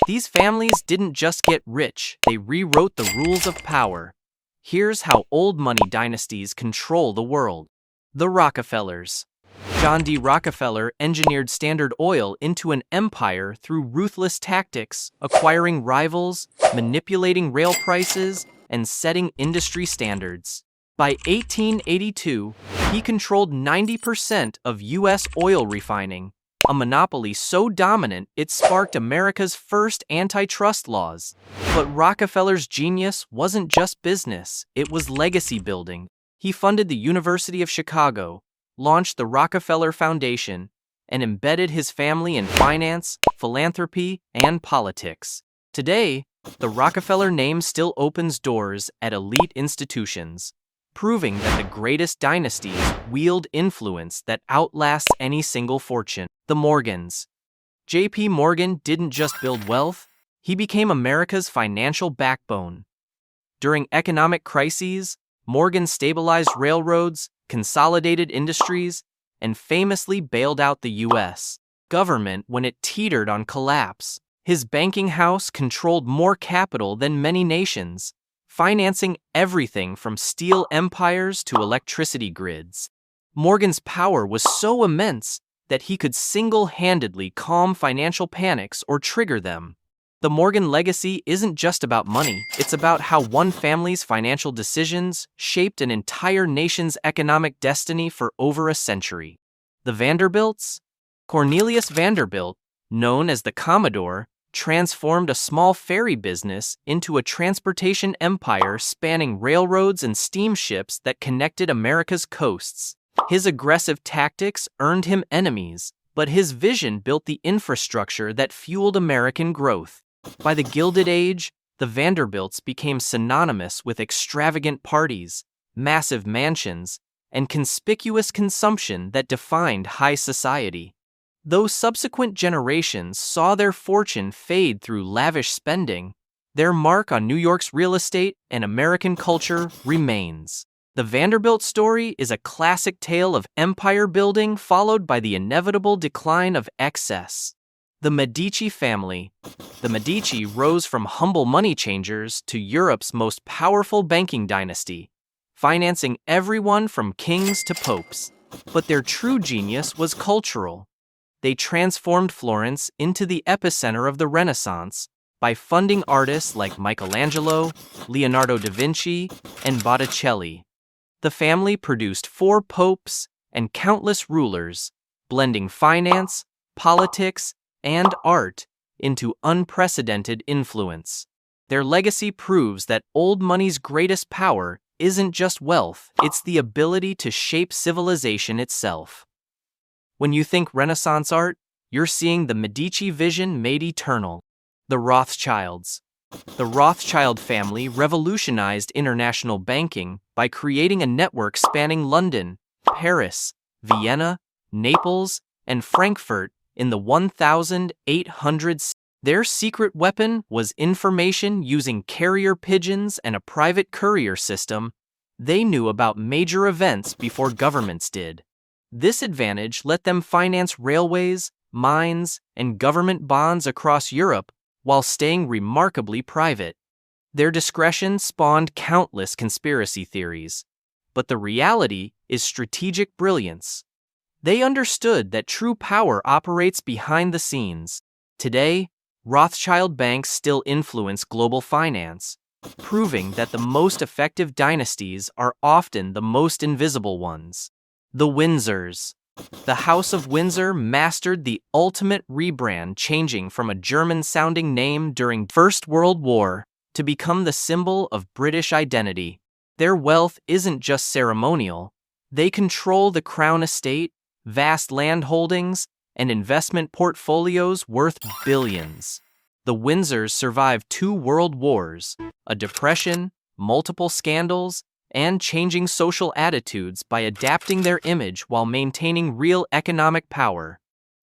These families didn't just get rich, they rewrote the rules of power. Here's how old money dynasties control the world. The Rockefellers. John D. Rockefeller engineered Standard Oil into an empire through ruthless tactics, acquiring rivals, manipulating rail prices, and setting industry standards. By 1882, he controlled 90% of U.S. oil refining, a monopoly so dominant it sparked America's first antitrust laws. But Rockefeller's genius wasn't just business, it was legacy building. He funded the University of Chicago, launched the Rockefeller Foundation, and embedded his family in finance, philanthropy, and politics. Today, the Rockefeller name still opens doors at elite institutions, proving that the greatest dynasties wield influence that outlasts any single fortune. The Morgans. J.P. Morgan didn't just build wealth, he became America's financial backbone. During economic crises, Morgan stabilized railroads, consolidated industries, and famously bailed out the U.S. government when it teetered on collapse. His banking house controlled more capital than many nations, financing everything from steel empires to electricity grids. Morgan's power was so immense that he could single-handedly calm financial panics or trigger them. The Morgan legacy isn't just about money, it's about how one family's financial decisions shaped an entire nation's economic destiny for over a century. The Vanderbilts? Cornelius Vanderbilt, known as the Commodore, transformed a small ferry business into a transportation empire spanning railroads and steamships that connected America's coasts. His aggressive tactics earned him enemies, but his vision built the infrastructure that fueled American growth. By the Gilded Age, the Vanderbilts became synonymous with extravagant parties, massive mansions, and conspicuous consumption that defined high society. Though subsequent generations saw their fortune fade through lavish spending, their mark on New York's real estate and American culture remains. The Vanderbilt story is a classic tale of empire building followed by the inevitable decline of excess. The Medici family. The Medici rose from humble money changers to Europe's most powerful banking dynasty, financing everyone from kings to popes. But their true genius was cultural. They transformed Florence into the epicenter of the Renaissance by funding artists like Michelangelo, Leonardo da Vinci, and Botticelli. The family produced 4 popes and countless rulers, blending finance, politics, and art into unprecedented influence. Their legacy proves that old money's greatest power isn't just wealth, it's the ability to shape civilization itself. When you think Renaissance art, you're seeing the Medici vision made eternal. The Rothschilds. The Rothschild family revolutionized international banking by creating a network spanning London, Paris, Vienna, Naples, and Frankfurt in the 1800s. Their secret weapon was information using carrier pigeons and a private courier system. They knew about major events before governments did. This advantage let them finance railways, mines, and government bonds across Europe while staying remarkably private. Their discretion spawned countless conspiracy theories, but the reality is strategic brilliance. They understood that true power operates behind the scenes. Today, Rothschild banks still influence global finance, proving that the most effective dynasties are often the most invisible ones. The Windsors. The House of Windsor mastered the ultimate rebrand, changing from a German-sounding name during First World War to become the symbol of British identity. Their wealth isn't just ceremonial. They control the crown estate, vast land holdings, and investment portfolios worth billions. The Windsors survived 2 world wars, a depression, multiple scandals, and changing social attitudes by adapting their image while maintaining real economic power.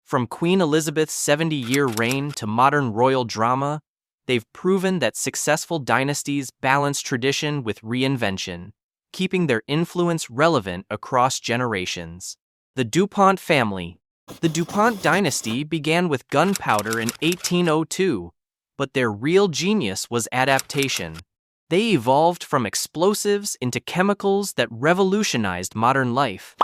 From Queen Elizabeth's 70-year reign to modern royal drama, they've proven that successful dynasties balance tradition with reinvention, keeping their influence relevant across generations. The DuPont family. The DuPont dynasty began with gunpowder in 1802, But their real genius was adaptation. They evolved from explosives into chemicals that revolutionized modern life.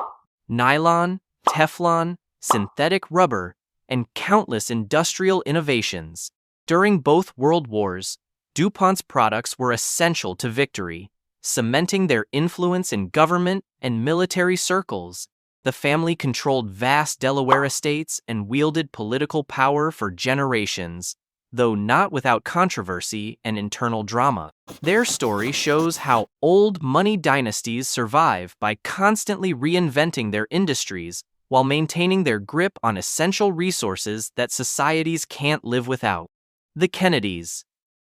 Nylon, Teflon, synthetic rubber, and countless industrial innovations. During both world wars, DuPont's products were essential to victory, cementing their influence in government and military circles. The family controlled vast Delaware estates and wielded political power for generations, though not without controversy and internal drama. Their story shows how old money dynasties survive by constantly reinventing their industries while maintaining their grip on essential resources that societies can't live without. The Kennedys.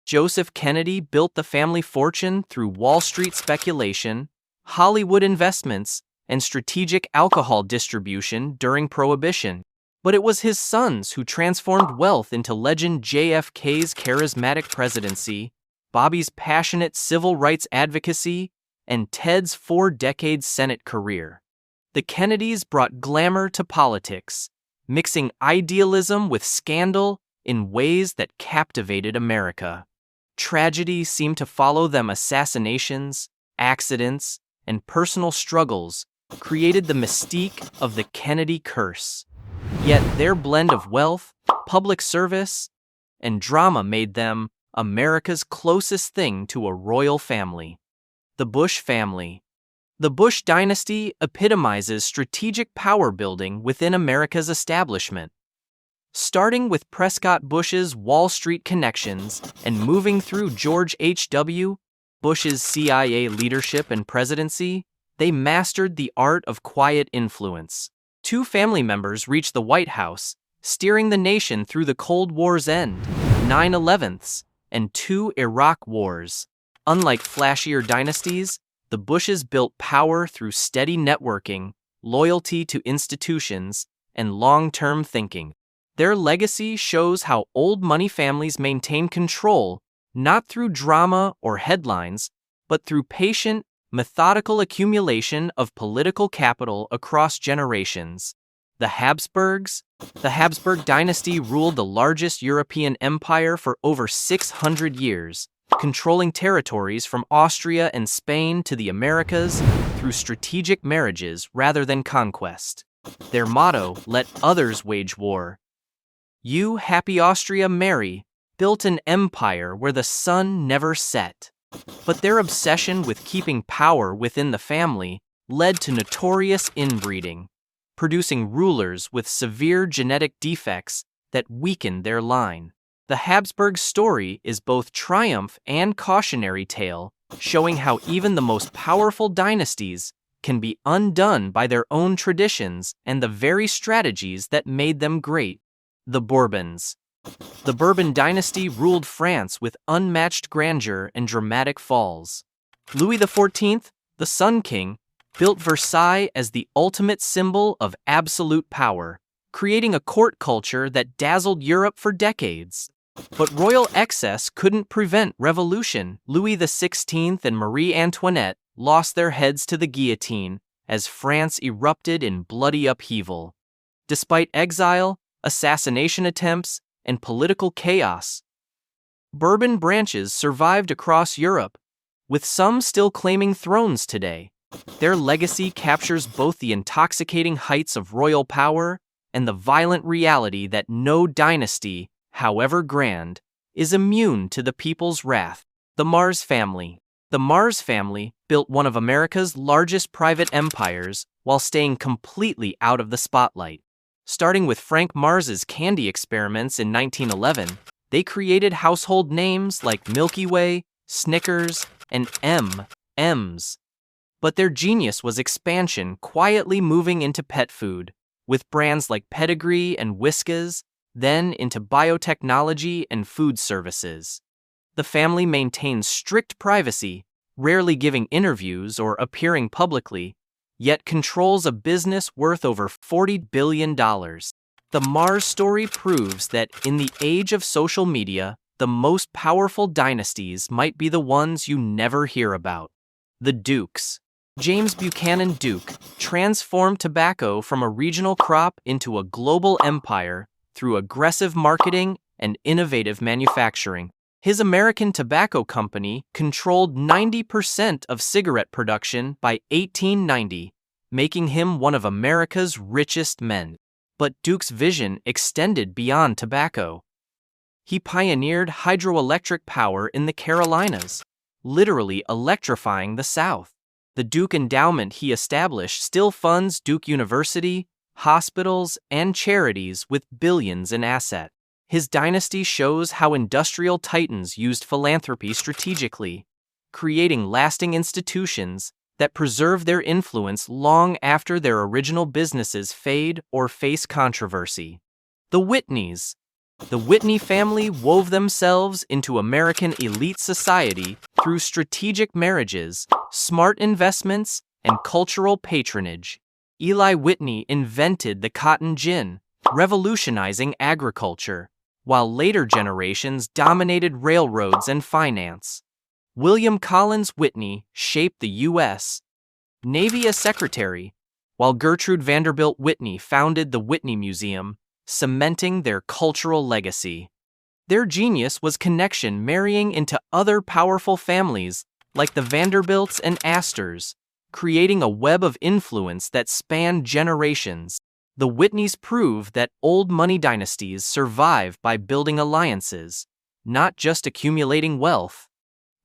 Joseph Kennedy built the family fortune through Wall Street speculation, Hollywood investments, and strategic alcohol distribution during Prohibition. But it was his sons who transformed wealth into legend: JFK's charismatic presidency, Bobby's passionate civil rights advocacy, and Ted's 4-decade Senate career. The Kennedys brought glamour to politics, mixing idealism with scandal in ways that captivated America. Tragedy seemed to follow them. Assassinations, accidents, and personal struggles created the mystique of the Kennedy curse. Yet their blend of wealth, public service, and drama made them America's closest thing to a royal family. The Bush family. The Bush dynasty epitomizes strategic power building within America's establishment. Starting with Prescott Bush's Wall Street connections and moving through George H.W. Bush's CIA leadership and presidency, they mastered the art of quiet influence. 2 family members reached the White House, steering the nation through the Cold War's end, 9/11s, and 2 Iraq wars. Unlike flashier dynasties, the Bushes built power through steady networking, loyalty to institutions, and long-term thinking. Their legacy shows how old money families maintain control, not through drama or headlines, but through patient, methodical accumulation of political capital across generations. The Habsburgs. The Habsburg dynasty ruled the largest European empire for over 600 years, controlling territories from Austria and Spain to the Americas through strategic marriages rather than conquest. Their motto, "Let others wage war." You, happy Austria, merry, built an empire where the sun never set. But their obsession with keeping power within the family led to notorious inbreeding, producing rulers with severe genetic defects that weakened their line. The Habsburg story is both triumph and cautionary tale, showing how even the most powerful dynasties can be undone by their own traditions and the very strategies that made them great. The Bourbons. The Bourbon dynasty ruled France with unmatched grandeur and dramatic falls. Louis XIV, the Sun King, built Versailles as the ultimate symbol of absolute power, creating a court culture that dazzled Europe for decades. But royal excess couldn't prevent revolution. Louis XVI and Marie Antoinette lost their heads to the guillotine as France erupted in bloody upheaval. Despite exile, assassination attempts, and political chaos, Bourbon branches survived across Europe, with some still claiming thrones today. Their legacy captures both the intoxicating heights of royal power and the violent reality that no dynasty, however grand, is immune to the people's wrath. The Mars family. The Mars family built one of America's largest private empires while staying completely out of the spotlight. Starting with Frank Mars's candy experiments in 1911, they created household names like Milky Way, Snickers, and M&M's. But their genius was expansion, quietly moving into pet food, with brands like Pedigree and Whiskas, then into biotechnology and food services. The family maintains strict privacy, rarely giving interviews or appearing publicly, yet controls a business worth over $40 billion. The Mars story proves that in the age of social media, the most powerful dynasties might be the ones you never hear about. The Dukes. James Buchanan Duke transformed tobacco from a regional crop into a global empire through aggressive marketing and innovative manufacturing. His American Tobacco Company controlled 90% of cigarette production by 1890, making him one of America's richest men. But Duke's vision extended beyond tobacco. He pioneered hydroelectric power in the Carolinas, literally electrifying the South. The Duke endowment he established still funds Duke University, hospitals, and charities with billions in assets. His dynasty shows how industrial titans used philanthropy strategically, creating lasting institutions that preserve their influence long after their original businesses fade or face controversy. The Whitneys. The Whitney family wove themselves into American elite society through strategic marriages, smart investments, and cultural patronage. Eli Whitney invented the cotton gin, revolutionizing agriculture, while later generations dominated railroads and finance. William Collins Whitney shaped the U.S. Navy as secretary, while Gertrude Vanderbilt Whitney founded the Whitney Museum, cementing their cultural legacy. Their genius was connection marrying into other powerful families like the Vanderbilts and Astors, creating a web of influence that spanned generations. The Whitneys prove that old money dynasties survive by building alliances, not just accumulating wealth.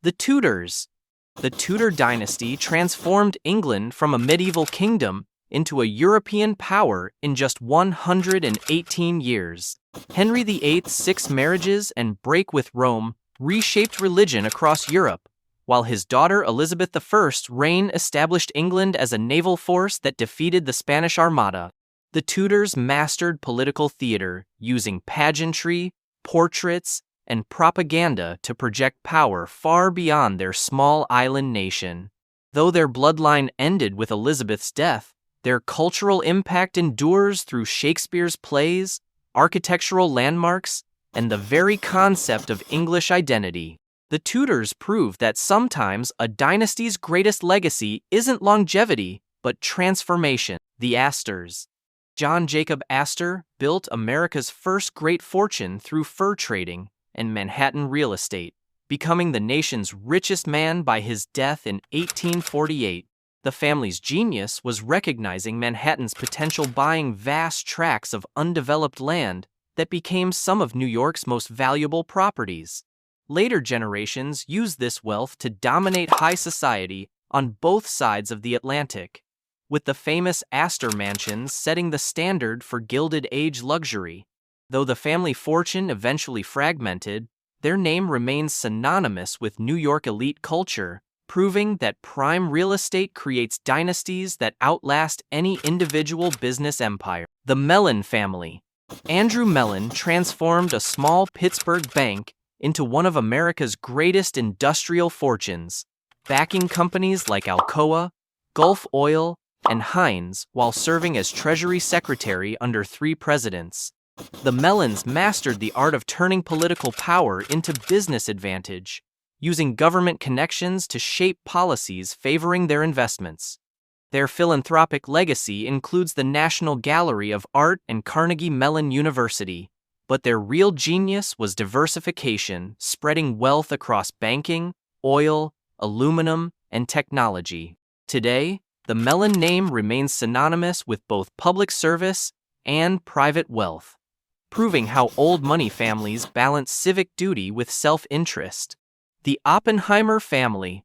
The Tudors. The Tudor dynasty transformed England from a medieval kingdom into a European power in just 118 years. Henry VIII's 6 marriages and break with Rome reshaped religion across Europe, while his daughter Elizabeth I's reign established England as a naval force that defeated the Spanish Armada. The Tudors mastered political theater, using pageantry, portraits, and propaganda to project power far beyond their small island nation. Though their bloodline ended with Elizabeth's death, their cultural impact endures through Shakespeare's plays, architectural landmarks, and the very concept of English identity. The Tudors prove that sometimes a dynasty's greatest legacy isn't longevity, but transformation. The Astors. John Jacob Astor built America's first great fortune through fur trading and Manhattan real estate, becoming the nation's richest man by his death in 1848. The family's genius was recognizing Manhattan's potential, buying vast tracts of undeveloped land that became some of New York's most valuable properties. Later generations used this wealth to dominate high society on both sides of the Atlantic, with the famous Astor mansions setting the standard for Gilded Age luxury. Though the family fortune eventually fragmented, their name remains synonymous with New York elite culture, proving that prime real estate creates dynasties that outlast any individual business empire. The Mellon family. Andrew Mellon transformed a small Pittsburgh bank into one of America's greatest industrial fortunes, backing companies like Alcoa, Gulf Oil, and Heinz while serving as Treasury Secretary under 3 presidents. The Mellons mastered the art of turning political power into business advantage, using government connections to shape policies favoring their investments. Their philanthropic legacy includes the National Gallery of Art and Carnegie Mellon University, but their real genius was diversification, spreading wealth across banking, oil, aluminum, and technology. Today, the Mellon name remains synonymous with both public service and private wealth, proving how old money families balance civic duty with self-interest. The Oppenheimer family.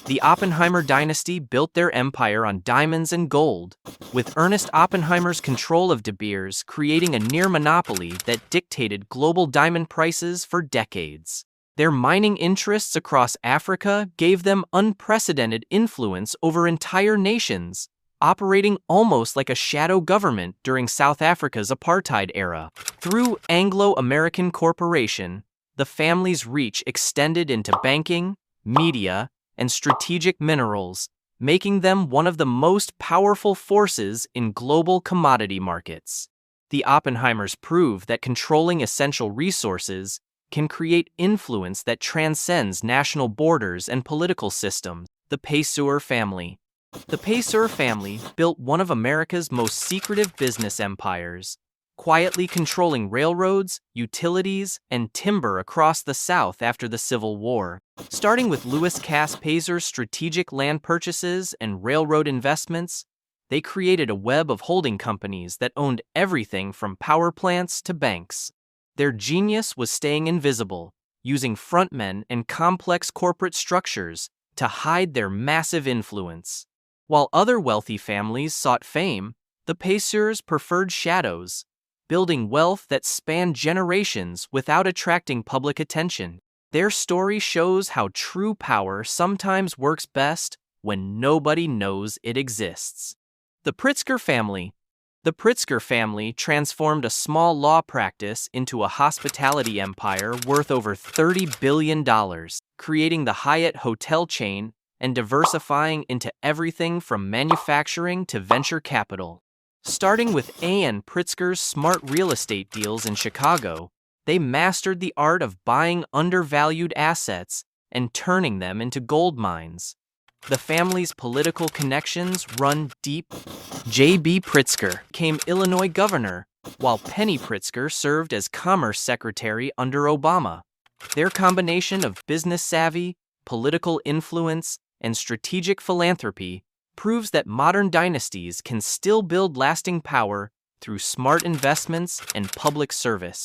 The Oppenheimer dynasty built their empire on diamonds and gold, with Ernest Oppenheimer's control of De Beers creating a near monopoly that dictated global diamond prices for decades. Their mining interests across Africa gave them unprecedented influence over entire nations, operating almost like a shadow government during South Africa's apartheid era. Through Anglo-American Corporation, the family's reach extended into banking, media, and strategic minerals, making them one of the most powerful forces in global commodity markets. The Oppenheimers prove that controlling essential resources can create influence that transcends national borders and political systems. The Payseur family. The Payseur family built one of America's most secretive business empires, quietly controlling railroads, utilities, and timber across the South after the Civil War. Starting with Lewis Cass Pazer's strategic land purchases and railroad investments, they created a web of holding companies that owned everything from power plants to banks. Their genius was staying invisible, using frontmen and complex corporate structures to hide their massive influence. While other wealthy families sought fame, the Pacers preferred shadows, building wealth that spanned generations without attracting public attention. Their story shows how true power sometimes works best when nobody knows it exists. The Pritzker family. The Pritzker family transformed a small law practice into a hospitality empire worth over $30 billion, creating the Hyatt hotel chain and diversifying into everything from manufacturing to venture capital. Starting with A.N. Pritzker's smart real estate deals in Chicago, they mastered the art of buying undervalued assets and turning them into gold mines. The family's political connections run deep. J.B. Pritzker became Illinois governor, while Penny Pritzker served as Commerce Secretary under Obama. Their combination of business savvy, political influence, and strategic philanthropy proves that modern dynasties can still build lasting power through smart investments and public service.